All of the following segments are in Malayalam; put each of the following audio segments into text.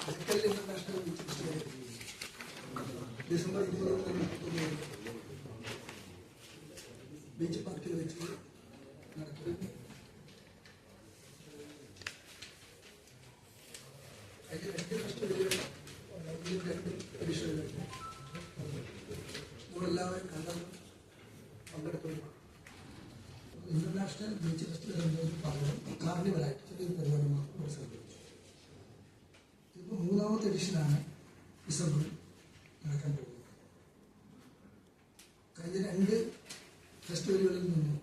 ഇന്റർനാഷണൽ ഡിസംബർ 20 ബീച്ച് പാർക്കിൽ വെച്ച് നടത്തുന്നു. അതിൽ 2 ഫെസ്റ്റിവലുകൾ, 2 എഡിഷനുകൾ നമ്മളെല്ലാവരും കണ്ടതും പങ്കെടുക്കുന്നു. ഇന്റർനാഷണൽ ബീച്ച് ഫെസ്റ്റിവൽ എന്നൊരു പകരം കാർണിവലായിട്ട് ചെറിയൊരു പരിപാടി മാത്രം സംഘടിപ്പിച്ചു. ഇതിപ്പോൾ 3ാമത്തെ എഡിഷനാണ് ഡിസംബറിൽ നടക്കാൻ പോകുന്നത്. കഴിഞ്ഞ 2 ഫെസ്റ്റിവലുകളിൽ നിന്നും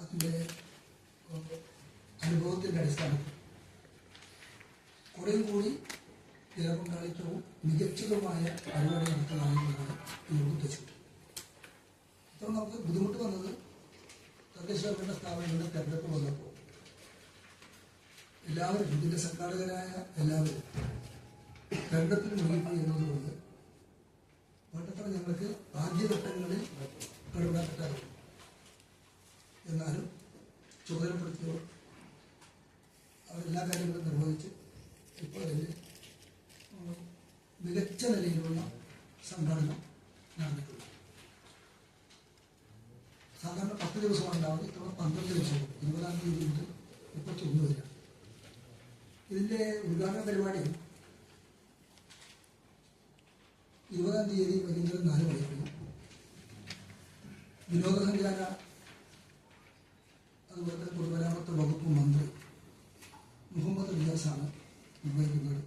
അതിൻ്റെ അനുഭവത്തിൻ്റെ അടിസ്ഥാനത്തിൽ കുറേ കൂടി ജനപങ്കാളിത്തവും മികച്ചതുമായ പരിപാടി നടത്താനാണ് ഇതിന് ഉദ്ദേശിച്ചത്. ഇപ്പോൾ നമുക്ക് ബുദ്ധിമുട്ട് വന്നത് തദ്ദേശഭരണ സ്ഥാപനങ്ങളുടെ തെരഞ്ഞെടുപ്പ് വന്നപ്പോൾ എല്ലാവരും, ഇതിൻ്റെ സംഘാടകരായ എല്ലാവരും തെരഞ്ഞെടുപ്പിൽ മുന്നിൽ എന്നതുകൊണ്ട് വേണ്ടത്ര ഞങ്ങൾക്ക് ആദ്യഘട്ടങ്ങളിൽ ഇടപെടാൻ പറ്റാറുണ്ട്. എന്നാലും ചുമതലപ്പെടുത്തിയവർ അവരെല്ലാ കാര്യങ്ങളും നിർവഹിച്ച് ഇപ്പോൾ അതിൽ മികച്ച നിലയിലുള്ള സംഘടന നടന്നിട്ടുണ്ട്. സാധാരണ 10 ദിവസമാണ് ഉണ്ടാവുന്നത്. ഇപ്പോൾ 12 ദിവസവും 20-ാം തീയതി മുതൽ 31 വരെയാണ്. ഇതിൻ്റെ ഉദ്ഘാടന പരിപാടി 20-ാം തീയതി വൈകുന്നേരം 4 മണിക്ക് വിനോദസഞ്ചാര അതുപോലെ തന്നെ പൊതുമരാമത്ത് വകുപ്പ് മന്ത്രി മുഹമ്മദ് റിയാസാണ് നിർവഹിക്കുന്നത്.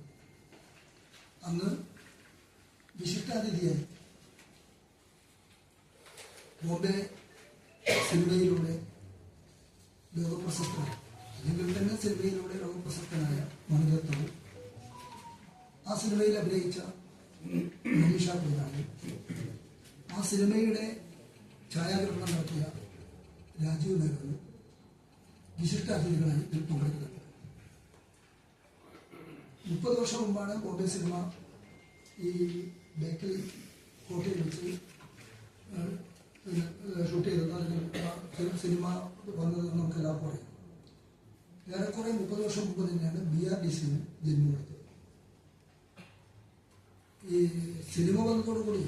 അന്ന് വിശിഷ്ടാതിഥിയായി ബോംബെ സിനിമയിലൂടെ ലോകപ്രശസ്തനായ, അല്ലെങ്കിൽ തന്നെ സിനിമയിലൂടെ ലോകപ്രശസ്തനായ മണിരത്നവും ആ സിനിമയിൽ അഭിനയിച്ച മനീഷ കൊയ്രാനി, ആ സിനിമയുടെ ഛായാഗ്രഹണം നടത്തിയ രാജീവ് നെഹ്റു വിശിഷ്ടാതിഥികളായി ഇതിൽ പങ്കെടുക്കുന്നത്. 30 വർഷം മുമ്പാണ് ബോംബെ സിനിമ ഈ ബേക്കൽ കോട്ടയിൽ വെച്ച് ഷൂട്ട് ചെയ്തത്, അല്ലെങ്കിൽ സിനിമ വന്നതെന്ന് നമുക്ക് എല്ലാവർക്കും അറിയാം. ഏറെക്കുറെ 30 വർഷം മുമ്പ് തന്നെയാണ് BRDCന് ജന്മം കൊടുത്തത്. ഈ സിനിമ വന്നതോടുകൂടി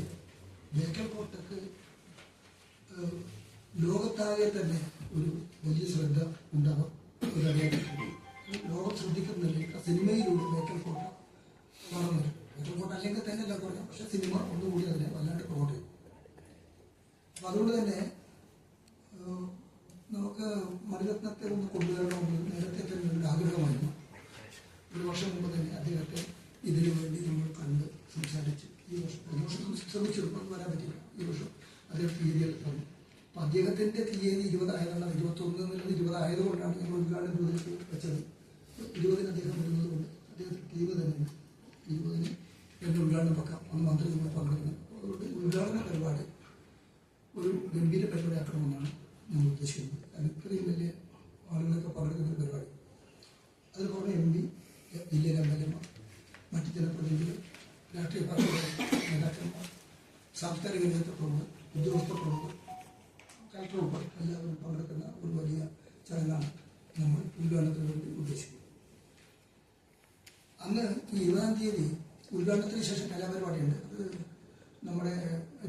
ബേക്കൽ കോട്ടക്ക് ലോകത്താകെ തന്നെ ഒരു വലിയ ശ്രദ്ധ ഉണ്ടാകും. ലോകം ശ്രദ്ധിക്കുന്നില്ല, സിനിമയിലൂടെ ബേക്കൽ കോട്ട വളർന്നു വരും. ബേക്കൽ കോട്ട അല്ലെങ്കിൽ തന്നെ എല്ലാം കുറയാം, പക്ഷെ സിനിമ ഒന്നുകൂടി അതിനെ വല്ലാണ്ട് പ്രൊമോട്ട് ചെയ്യും. അപ്പം അതുകൊണ്ട് തന്നെ നമുക്ക് മണിരത്നത്തെ ഒന്ന് കൊണ്ടുവരണമെന്ന് നേരത്തെ തന്നെ ഒരു ആഗ്രഹമായിരുന്നു. 1 വർഷം മുമ്പ് തന്നെ അദ്ദേഹത്തെ ഇതിനു വേണ്ടി നമ്മൾ കണ്ട് സംസാരിച്ച് ഈ വർഷം ശ്രമിച്ചെടുപ്പം വരാൻ പറ്റില്ല. ഈ വർഷം അദ്ദേഹം തീയതികൾ തന്നു. അപ്പം അദ്ദേഹത്തിൻ്റെ തീയതി 20 ആയതാണ്. 21 എന്നുള്ളത് 20 ആയതുകൊണ്ടാണ് ഞങ്ങൾ ഉദ്ഘാടനം 20 വെച്ചത്. 20 അദ്ദേഹം വരുന്നത് കൊണ്ട് അദ്ദേഹത്തിന് തീയതി തന്നെയാണ്. 20 എൻ്റെ ഉദ്ഘാടനം വെക്കാം, അന്ന് മന്ത്രി നമ്മൾ പങ്കെടുക്കുന്നത്. അതുകൊണ്ട് ഉദ്ഘാടന പരിപാടി ഒരു ഗംഭീര പരിപാടിയാക്കണമെന്നാണ് ഞങ്ങൾ ഉദ്ദേശിക്കുന്നത്. കാരണം ഇത്രയും വലിയ ആളുകളൊക്കെ പങ്കെടുക്കുന്ന ഒരു പരിപാടി. അതിൽ പുറമെ MP, ജില്ലയിലെ MLA, മറ്റ് ജനപ്രതിനിധികൾ, രാഷ്ട്രീയ പാർട്ടികൾ, നേതാക്കന്മാർ, സാംസ്കാരിക രംഗത്തെ പ്രമുഖർ, ഉദ്യോഗസ്ഥ പ്രമുഖർ, കളക്ടർ ഉൾപ്പെടെ എല്ലാവരും പങ്കെടുക്കുന്ന ഒരു വലിയ ചടങ്ങാണ് നമ്മൾ ഉദ്ഘാടനത്തിന് വേണ്ടി ഉദ്ദേശിക്കുന്നത്. അന്ന് ഈ 20-ാം തീയതി ഉദ്ഘാടനത്തിന് ശേഷം കലാപരിപാടിയുണ്ട്. അത് നമ്മുടെ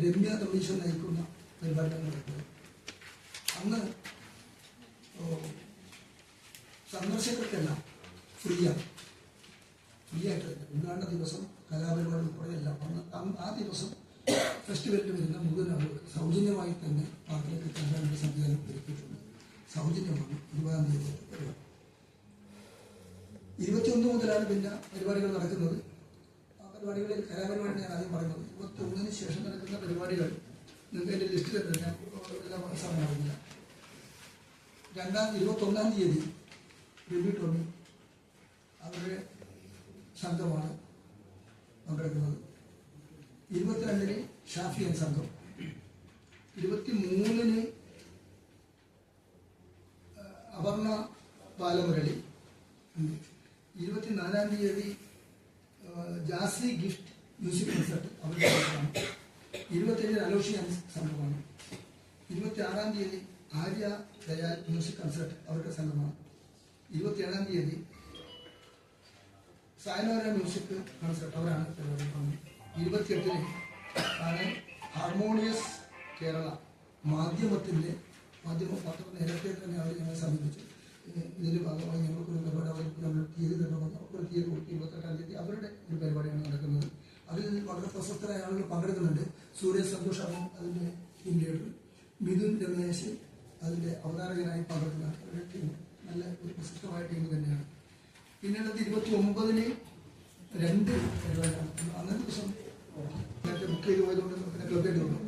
രമ്യ തമ്പീശൻ നയിക്കുന്ന പരിപാടിയാണ് നടക്കുന്നത്. അന്ന് സന്ദർശകർക്കെല്ലാം ഫ്രീ ആയിട്ട് തന്നെ ഉദ്ഘാടന ദിവസം കലാപരിപാടി ഉൾപ്പെടെ എല്ലാം ആ ദിവസം ഫെസ്റ്റിവലിൽ വരുന്ന മുഴുവൻ ആളുകൾക്ക് സൗജന്യമായി തന്നെ പാർക്കിലേക്ക് കയറാനുള്ള സംവിധാനം ഒരുക്കിയിട്ടുണ്ട്. സൗജന്യമാണ് 20-ാം തീയതി പരിപാടി. 21 മുതലാണ് പിന്നെ പരിപാടികൾ നടക്കുന്നത്. ആ പരിപാടികളിൽ കലാപരിപാടി ഞാൻ ആദ്യം പറയുന്നത്. 21-ന് ശേഷം നടക്കുന്ന പരിപാടികൾ നിങ്ങൾക്ക് എൻ്റെ ലിസ്റ്റിൽ തന്നെ ഞാൻ എല്ലാം സമയമാകുന്നില്ല. 21-ാം തീയതി ബേബി ടോമി അവരുടെ സംഘമാണ് പങ്കെടുക്കുന്നത്. 22-ന് ഷാഫിയൻ സംഘം, 23-ന് അപർണ ബാലമുരളി, 24-ാം തീയതി ജാസി ഗിഫ്റ്റ് മ്യൂസിക് കൺസേർട്ട് അവരുടെ സംഘമാണ്. 27-ന് അലോഷിയൻ സംഘമാണ്. 26-ാം തീയതി ആര്യ ദയാൽ മ്യൂസിക് കൺസേർട്ട് അവരുടെ സംഘമാണ്. 27-ാം തീയതി സായനോര മ്യൂസിക് കൺസേർട്ട് അവരാണ് പരിപാടി. 28-ന് ആണ് ഹാർമോണിയസ് കേരള മാധ്യമ നേരത്തെ തന്നെ അവർ ഞങ്ങളെ സമീപിച്ചു. ഇതിൻ്റെ ഭാഗമായി ഞങ്ങൾക്കൊരു പരിപാടി അവർക്ക് തീയതി തന്നെ അവർക്കൊരു തീയതി കൊടുത്തു. 28-ാം തീയതി അവരുടെ ഒരു പരിപാടിയാണ് നടക്കുന്നത്. അതിൽ വളരെ പ്രശസ്തരായ ആളുകൾ പങ്കെടുക്കുന്നുണ്ട്. സൂര്യ സന്തോഷ് അതിൻ്റെ ടീം ലീഡർ, മിഥുൻ രമേശ് അതിൻ്റെ അവതാരകനായി പങ്കെടുക്കുന്ന അവരുടെ ടീം നല്ല ഒരു പ്രശസ്തമായ ടീം തന്നെയാണ്. പിന്നീട് 29-ന് 2 പരിപാടിയാണ്. അന്നത്തെ ദിവസം നേരത്തെ ബുക്ക് ചെയ്ത് പോയതുകൊണ്ട് പിന്നെ ക്ലബ്ബായിട്ട് വന്നു.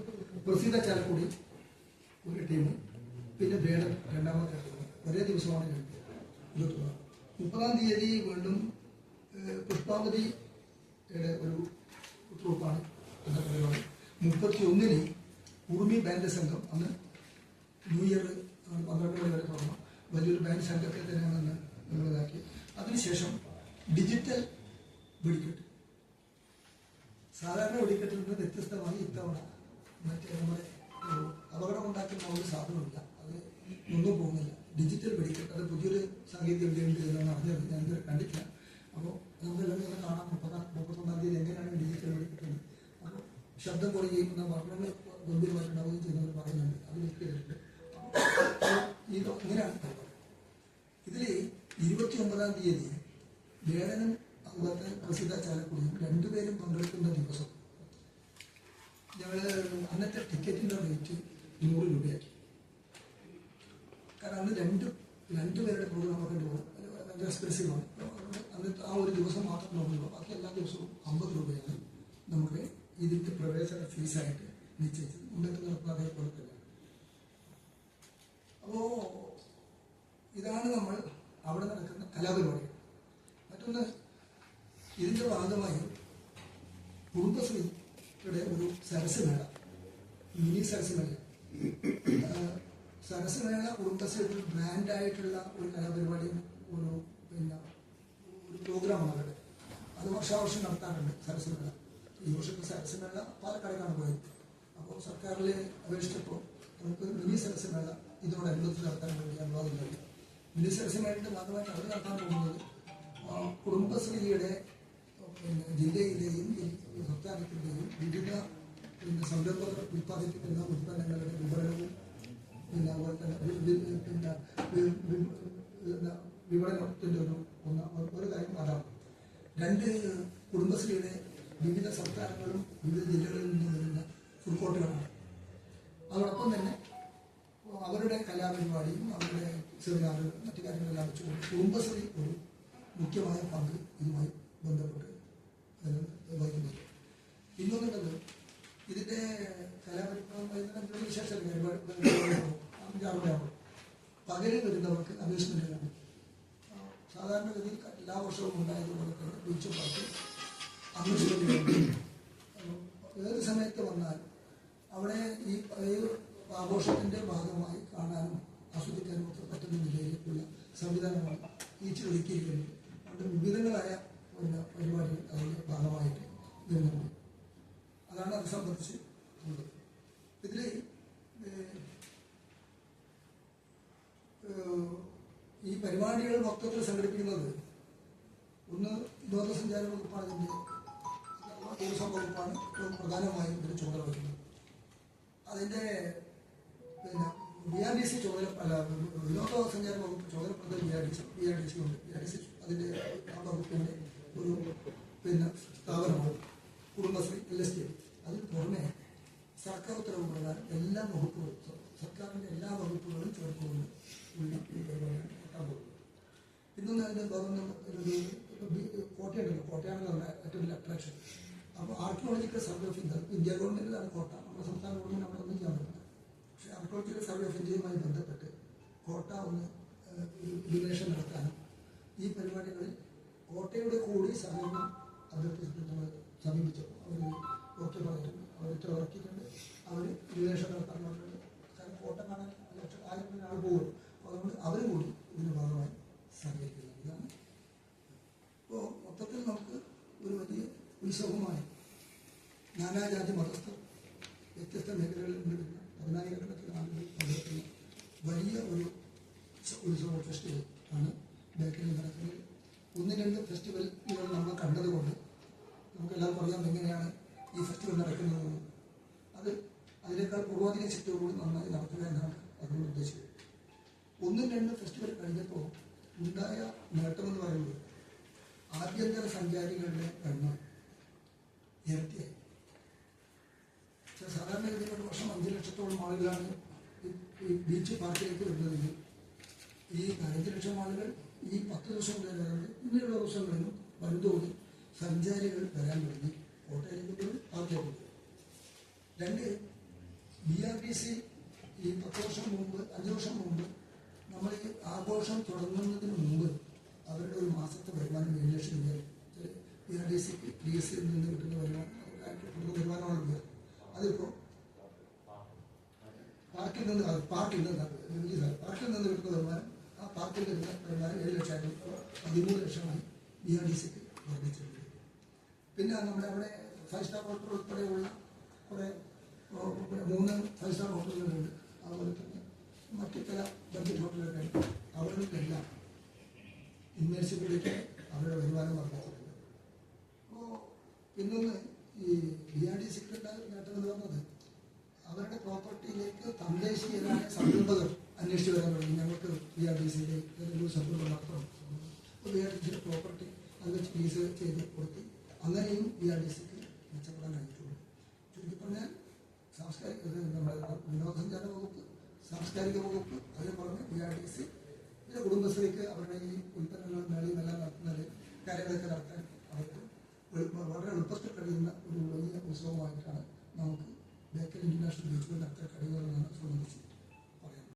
പ്രസീത ചാലക്കുടി ഒരു ടീം, പിന്നെ വേടൻ രണ്ടാമത്തെ ടീം. ഒരേ ദിവസമാണ് കഴിഞ്ഞത്. 30-ാം തീയതി വീണ്ടും പുഷ്പാവതിയുടെ ഒരു ട്രൂപ്പാണ് എന്ന പരിപാടി. 31-ന് ഉറുമി ബാൻഡ് സംഘം, അന്ന് ന്യൂ ഇയർ 12 മണി വരെ തുടങ്ങും. വലിയൊരു ബാൻഡ് സംഘത്തെ തന്നെയാണ് അന്ന് നമ്മളിതാക്കി. അതിനുശേഷം ഡിജിറ്റൽ വെടിക്കെട്ട്. സാധാരണ വെടിക്കെട്ടിൽ നിന്ന് വ്യത്യസ്തമായി ഇത്തവണ മറ്റേ നമ്മുടെ അപകടമുണ്ടാക്കുന്ന ഒരു സാധനമില്ല, അത് ഒന്നും പോകുന്നില്ല. ഡിജിറ്റൽ വെടിക്കെട്ട്, അത് പുതിയൊരു സാങ്കേതിക വിദ്യയുണ്ട് എന്നാണ് അറിഞ്ഞത്. ഞാൻ ഇതുവരെ കണ്ടിട്ടില്ല. അപ്പോൾ നമുക്കെല്ലാം ഇങ്ങനെ കാണാം 31-ാം തീയതി എങ്ങനെയാണ് ഡിജിറ്റൽ വെടിക്കെട്ടുന്നത്. അപ്പോൾ ശബ്ദം കുറയുകയും വർണ്ണങ്ങൾ ഗംഭീരമായിട്ടുണ്ടാവുകയും ചെയ്യുന്നവർ പറയുന്നുണ്ട്. അത് വ്യക്തികളുണ്ട്. ഇത് ഇങ്ങനെയാണ് പരിപാടി. ഇതിൽ 29-ാം തീയതി വേടനും അതുപോലെ പ്രസിദ്ധ ചാലക്കുടിയും 2 പേരും പങ്കെടുക്കുന്ന ദിവസം ഞങ്ങൾ അന്നത്തെ ടിക്കറ്റിൻ്റെ റേറ്റ് 100 രൂപയാക്കി. കാരണം അന്ന് രണ്ട് പേരുടെ പ്രോഗ്രാം പറയേണ്ടി പോകും, ഭയങ്കര എക്സ്പെൻസീവാണ്. അന്നത്തെ ആ ഒരു ദിവസം മാത്രം നോക്കുള്ളൂ. ബാക്കി എല്ലാ ദിവസവും 50 രൂപയാണ് നമുക്ക് ഇതിൻ്റെ പ്രവേശന ഫീസായിട്ട് നിശ്ചയിച്ചത്. മുന്നേറ്റം നടത്തുന്ന അതേപോലെ തന്നെ. അപ്പോൾ ഇതാണ് നമ്മൾ അവിടെ നടക്കുന്ന കലാപരിപാടികൾ. മറ്റൊന്ന്, ഇതിൻ്റെ ഭാഗമായി കുടുംബശ്രീയുടെ ഒരു സരസ് മേള, മിനി സരസ് മേള. സരസ് മേള കുടുംബശ്രീയുടെ ഒരു ബ്രാൻഡായിട്ടുള്ള ഒരു കലാപരിപാടിയും ഒരു പ്രോഗ്രാമാണ് അവരുടെ. അത് വർഷാവർഷം നടത്താറുണ്ട് സരസ് മേള. ഈ വർഷത്തെ സരസ് മേള പാലക്കാടേക്കാണ് പോയത്. അപ്പോൾ സർക്കാരിൽ അപേക്ഷിച്ചപ്പോൾ നമുക്ക് മിനി സരസ് മേള ഇതിനോടനുബന്ധിച്ച് നടത്താൻ വേണ്ടി അനുവാദം നൽകി. മിനി സരസ് മേളയുടെ ഭാഗമായിട്ട് അവർ നടത്താൻ പോകുന്നത് കുടുംബശ്രീയുടെ ജില്ലയിലെയും സംസ്ഥാനത്തിൻ്റെയും വിവിധ സംരംഭകർ ഉൽപ്പാദിപ്പിക്കുന്ന ഉൽപ്പന്നങ്ങളുടെ വിപണനവും അതുപോലെ തന്നെ വിപണനത്തിൻ്റെ ഒരു കാര്യം അതാണ്. 2 കുടുംബശ്രീയുടെ വിവിധ സംസ്ഥാനങ്ങളും വിവിധ ജില്ലകളിൽ നിന്നും വരുന്ന ഫുഡ് കോർട്ടുകളാണ്. അതോടൊപ്പം തന്നെ അവരുടെ കലാപരിപാടിയും അവരുടെ സെമിനാറുകളും മറ്റു കാര്യങ്ങളെല്ലാം വെച്ചുകൊണ്ട് കുടുംബശ്രീ ഒരു മുഖ്യമായ പങ്ക് ഇതുമായി ബന്ധപ്പെട്ട് വഹിക്കുന്നുണ്ട്. ഇന്നൊന്നുള്ളത് ഇതിൻ്റെ കലാപരിപാടി വിശേഷം പകരം വരുന്നവർക്ക് അമ്യൂസ്മെൻറ്റുകളാണ്. സാധാരണഗതിയിൽ എല്ലാ വർഷവും ഉണ്ടായതുപോലെ തന്നെ ബീച്ച് പാർക്ക് അമ്യൂസ്മെൻറ്റുകളുണ്ട്. ഏത് സമയത്ത് വന്നാലും അവിടെ ഈ ആഘോഷത്തിൻ്റെ ഭാഗമായി കാണാനും ആസ്വദിക്കാനും ഒക്കെ പറ്റുന്ന നിലയിലേക്കുള്ള സംവിധാനമാണ് ബീച്ചിൽ ഒരുക്കിയിരിക്കുന്നത്. അതുകൊണ്ട് വിവിധങ്ങളായ പരിപാടികൾ അതിൻ്റെ ഭാഗമായിട്ട് വരുന്നുണ്ട്. അതാണ് അത് സംബന്ധിച്ച് ഉള്ളത്. ഇതിൽ ഈ പരിപാടികൾ മൊത്തത്തിൽ സംഘടിപ്പിക്കുന്നത് ഒന്ന് വിനോദസഞ്ചാര വകുപ്പാണ്, ഇതിൻ്റെ ടൂറിസം വകുപ്പാണ് പ്രധാനമായും ഇതിന് ചുമതല വഹിക്കുന്നത്. അതിൻ്റെ BRDC ചുമതല വിനോദസഞ്ചാര വകുപ്പ് ചുമതലപ്പെടുന്ന BRDC ഉണ്ട്. BRDC അതിൻ്റെ ആ വകുപ്പിൻ്റെ ഒരു സ്ഥാപനമാണ് കുടുംബശ്രീ LST. അതിന് പുറമെ സർക്കാർ ഉത്തരവ് പ്രകാരം എല്ലാ വകുപ്പുകളും സർക്കാരിൻ്റെ എല്ലാ വകുപ്പുകളും ചേർത്തുകൊണ്ട് ഉള്ള ഈ പരിപാടിയാണ് നടത്താൻ പോകുന്നത്. ഇന്നൊന്ന് അതിൻ്റെ കോട്ടയുണ്ടല്ലോ, കോട്ടയാണെന്ന് പറഞ്ഞാൽ ഏറ്റവും വലിയ അട്രാക്ഷൻ. അപ്പോൾ ആർക്കിയോളജിക്കൽ സർവേ ഓഫ് ഇന്ത്യ ഗവൺമെൻറ്റിലാണ് കോട്ട, നമ്മുടെ സംസ്ഥാന ഗവൺമെൻറ് അവിടെ ഒന്നും ചെയ്യാൻ പറ്റില്ല. പക്ഷേ ആർക്കിയോളജിക്കൽ സർവേ ഓഫ് ഇന്ത്യയുമായി ബന്ധപ്പെട്ട് കോട്ട ഒന്ന് റിലേഷൻ നടത്താനും ഈ പരിപാടികളിൽ കോട്ടയുടെ കൂടി സഹകരണം അഭ്യർത്ഥിച്ചിട്ട് നമ്മൾ സമീപിച്ചപ്പോൾ അവർ ഓക്കെ പറഞ്ഞിട്ടുണ്ട്. അവർ ഇറക്കിയിട്ടുണ്ട്. അവർ റിലേഷൻ നടത്താൻ പറഞ്ഞിട്ടുണ്ട്. കാരണം കോട്ട കാണാൻ 1,000 ആൾ പോകും. അതുകൊണ്ട് അവരും കൂടി ഇതിൻ്റെ ഭാഗമായി സഹകരിക്കുന്നത്. ഇതാണ് ഇപ്പോൾ മൊത്തത്തിൽ നമുക്ക് ഒരു വലിയ ഉത്സവമായി നാനാജാതി മതസ്ഥർ വ്യത്യസ്ത മേഖലകളിൽ പങ്കെടുക്കുന്ന 14,000 ആളുകൾ പങ്കെടുക്കുന്ന വലിയ ഒരു ഉത്സവ ഫെസ്റ്റിവൽ ആണ് ബേക്കലിൽ നടക്കുന്നത്. ഒന്നിന് രണ്ട് ഫെസ്റ്റിവലുകൾ നമ്മൾ കണ്ടതുകൊണ്ട് നമുക്കെല്ലാവർക്കും അറിയാം എങ്ങനെയാണ് ഈ ഫെസ്റ്റിവൽ നടക്കുന്നത്. അതിനേക്കാൾ പൂർവാധിക ശക്തിയോടുകൂടി നന്നായി നടത്തുക എന്നാണ് അതുകൊണ്ട് ഉദ്ദേശിച്ചത്. 1-2 ഫെസ്റ്റിവൽ കഴിഞ്ഞപ്പോൾ ഉണ്ടായ നേട്ടമെന്ന് പറയുന്നത് ആഭ്യന്തര സഞ്ചാരികളുടെ എണ്ണം ഇരട്ടിയായി. സാധാരണ ഗതിയിൽ ഒരു വർഷം 5 ലക്ഷത്തോളം ആളുകളാണ് ഈ ബീച്ച് പാർക്കിലേക്ക് വരുന്നതെങ്കിൽ ഈ 5 ലക്ഷം ആളുകൾ ഈ 10 ദിവസം വരാറുണ്ട്. ഇങ്ങനെയുള്ള ദിവസങ്ങളിലും വലുതോതിൽ സഞ്ചാരികൾ വരാൻ തുടങ്ങി. കോട്ടയിലേക്ക് പാർക്കിലേക്ക്. 2, BRTC ഈ 10 വർഷം മുമ്പ് 5 വർഷം മുമ്പ് നമ്മൾ ഈ ആഘോഷം തുടങ്ങുന്നതിന് മുമ്പ് അവരുടെ ഒരു മാസത്തെ വരുമാനം 7 ലക്ഷം രൂപ BRTCക്ക് DSCയിൽ നിന്ന് കിട്ടുന്ന വരുമാനമാണ്. അതിപ്പോൾ പാർക്കിൽ നിന്ന് കിട്ടുന്ന വരുമാനം, ആ പാർക്കിൽ കിട്ടുന്ന വരുമാനം 7 ലക്ഷമായിരുന്നു. 13 ലക്ഷമായി BRTCക്ക് വർദ്ധിച്ചിട്ടുണ്ട്. പിന്നെ നമ്മുടെ അവിടെ 5 സ്റ്റാർ ഹോട്ടൽ ഉൾപ്പെടെയുള്ള കുറേ 3 5 സ്റ്റാർ ഹോട്ടലുകളുണ്ട്. അതുപോലെ തന്നെ മറ്റു ചില ബഡ്ജറ്റ് ഹോട്ടലുകളൊക്കെ ഉണ്ട്. അവിടെയെല്ലാം ഇൻവേഴ്സിറ്റിയിലേക്ക് അവരുടെ വരുമാനം വർദ്ധിച്ചിട്ടുണ്ട്. അപ്പോൾ ഇന്നൊന്ന് ഈ BRTCക്ക് നേട്ടം എന്ന് പറഞ്ഞത് അവരുടെ പ്രോപ്പർട്ടിയിലേക്ക് തദ്ദേശീയരായ സംരംഭകർ അന്വേഷിച്ച് വരാൻ തുടങ്ങി. ഞങ്ങൾക്ക് BRTCയിലെ ഏതെങ്കിലും സംരംഭം നടത്തണം. അപ്പോൾ BRTCയുടെ പ്രോപ്പർട്ടി അത് വെച്ച് ലീസ് ചെയ്ത് കൊടുത്ത് അങ്ങനെയും BRTCക്ക് മെച്ചപ്പെടാൻ കഴിഞ്ഞിട്ടുണ്ട്. ചുരുക്കി പറഞ്ഞാൽ നമ്മുടെ വിനോദസഞ്ചാര വകുപ്പ്, സാംസ്കാരിക വകുപ്പ്, അതിന് പുറമെ BRTC പിന്നെ കുടുംബശ്രീക്ക് അവരുടെ ഈ ഉൽപ്പന്നങ്ങൾ മേളയുമെല്ലാം നടത്തുന്നത് കാര്യങ്ങളൊക്കെ നടത്താൻ അവർക്ക് വളരെ എളുപ്പത്തിൽ കഴിയുന്ന ഒരു വലിയ ഉത്സവമായിട്ടാണ് നമുക്ക് ബേക്കൽ ഇന്റർനാഷണൽ ബീച്ചുകൾ നടത്താൻ കഴിയുന്നതെന്നാണ് സംബന്ധിച്ചത്.